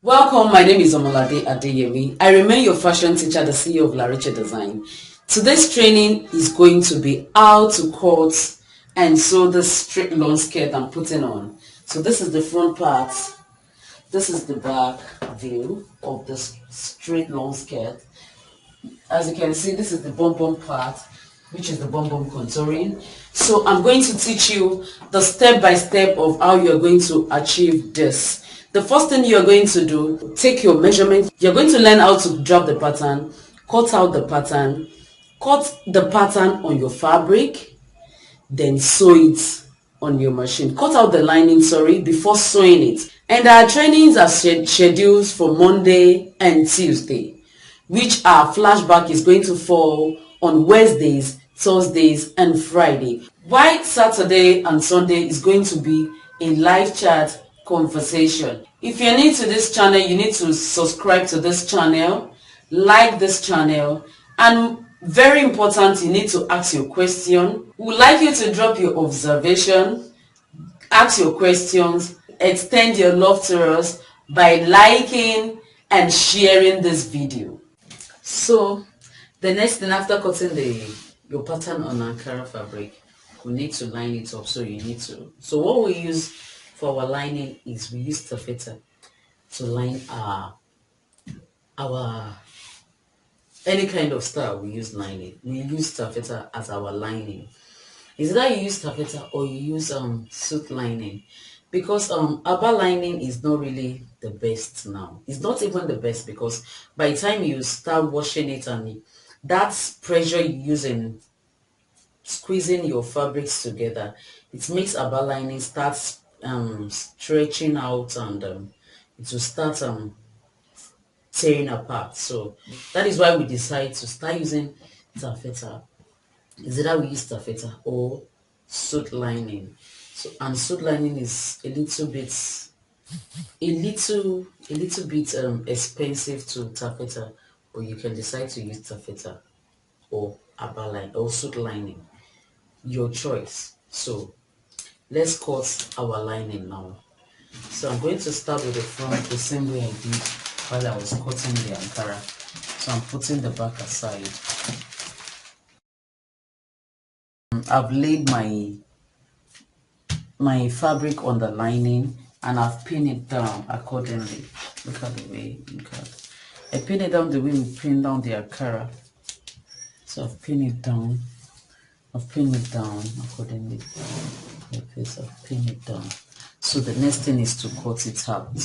Welcome, my name is Omolade Adeyemi. I remain your fashion teacher, the CEO of Lariche Design. Today's training is going to be how to cut and sew the straight long skirt I'm putting on. So this is the front part. This is the back view of the straight long skirt. As you can see, this is the bum part, which is the bum contouring. So I'm going to teach you the step-by-step of how you're going to achieve this. The first thing you're going to do, take your measurement. You're going to learn how to drop the pattern, cut out the pattern, cut the pattern on your fabric, then sew it on your machine. Cut out the lining, before sewing it. And our trainings are scheduled for Monday and Tuesday, which our flashback is going to fall on Wednesdays, Thursdays, and Friday. While Saturday and Sunday is going to be a live chat conversation. If you're new to this channel, you need to subscribe to this channel, like this channel, and very important, you need to ask your question. We would like you to drop your observation, ask your questions, extend your love to us by liking and sharing this video. So the next thing, after cutting your pattern on Ankara fabric, we need to line it up. So what we use for our lining is we use taffeta to line our any kind of style. We use lining. We use taffeta as our lining. Is that you use taffeta or you use suit lining? Because Aba lining is not really the best now. It's not even the best, because by the time you start washing it, and that pressure you use in squeezing your fabrics together, it makes Aba lining start stretching out, and it will start tearing apart. So that is why we decide to start using taffeta. Is either we use taffeta or suit lining. So, and suit lining is a little bit expensive to taffeta, but you can decide to use taffeta or abaline or suit lining, your choice. So let's cut our lining now. So I'm going to start with the front the same way I did while I was cutting the Ankara. So I'm putting the back aside. I've laid my fabric on the lining and I've pinned it down accordingly. Look at the way I pin it down the way we pin down the Ankara. So I've pinned it down. I've pinned it down accordingly. Okay, so I've pinned it down. So the next thing is to cut it out.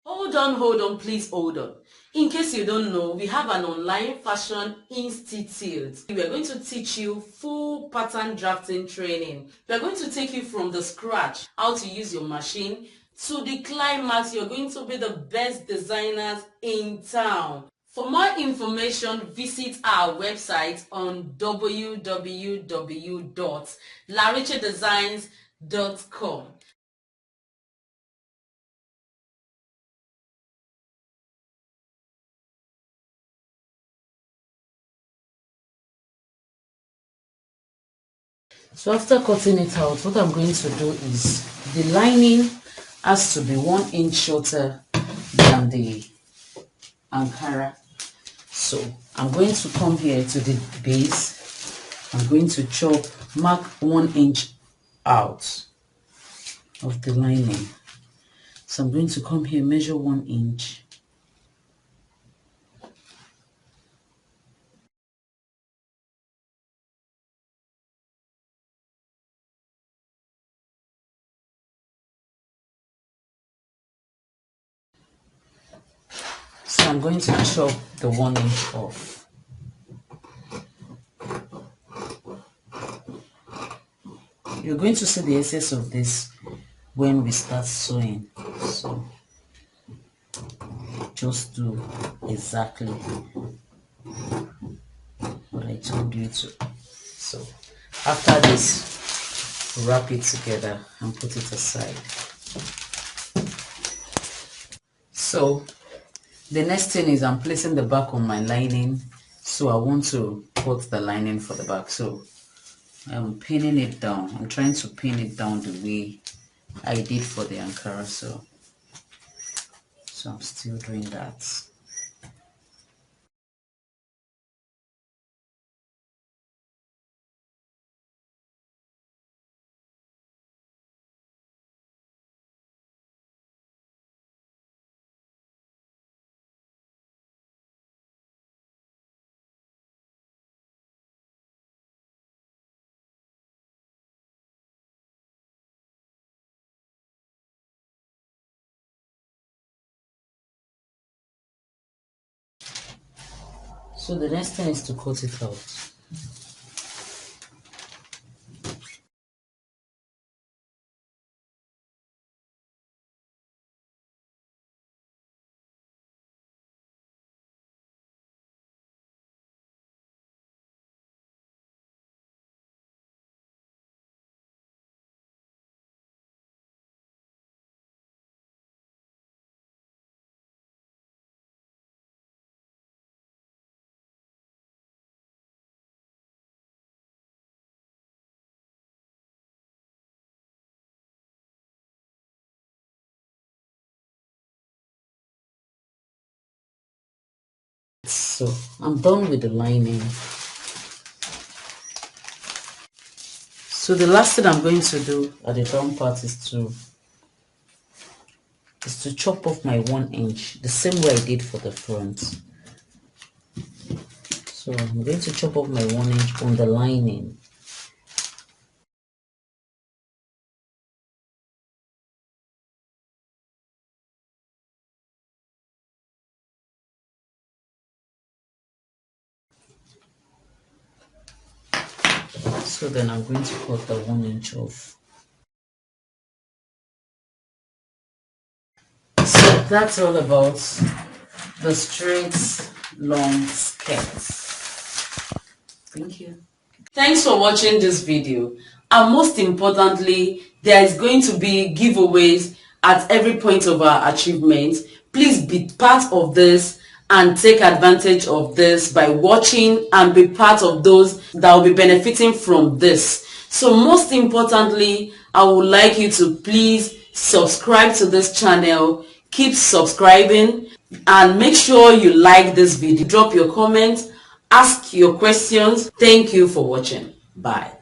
Hold on, please hold on. In case you don't know, we have an online fashion institute. We are going to teach you full pattern drafting training. We are going to take you from the scratch, how to use your machine, to the climax. You're going to be the best designers in town. For more information, visit our website on www.larichedesigns.com. So after cutting it out, what I'm going to do is the lining has to be 1 inch shorter than the Ankara. So I'm going to come here to the base. I'm going to mark 1 inch out of the lining. So I'm going to come here, measure 1 inch. So I'm going to chop the 1 inch off. You're going to see the excess of this when we start sewing. So just do exactly what I told you to. So after this, wrap it together and put it aside. So the next thing is I'm placing the back on my lining. So I want to cut the lining for the back. So I'm pinning it down. I'm trying to pin it down the way I did for the Ankara, so I'm still doing that. So the next thing is to cut it out. So I'm done with the lining. So the last thing I'm going to do at the down part is to chop off my 1 inch the same way I did for the front. So I'm going to chop off my 1 inch on the lining. So then I'm going to cut the 1 inch off. So that's all about the straight long skirts. Thank you. Thanks for watching this video, and most importantly, there is going to be giveaways at every point of our achievement. Please be part of this and take advantage of this by watching and be part of those that will be benefiting from this. So most importantly, I would like you to please subscribe to this channel, keep subscribing, and make sure you like this video. Drop your comments, ask your questions. Thank you for watching. Bye.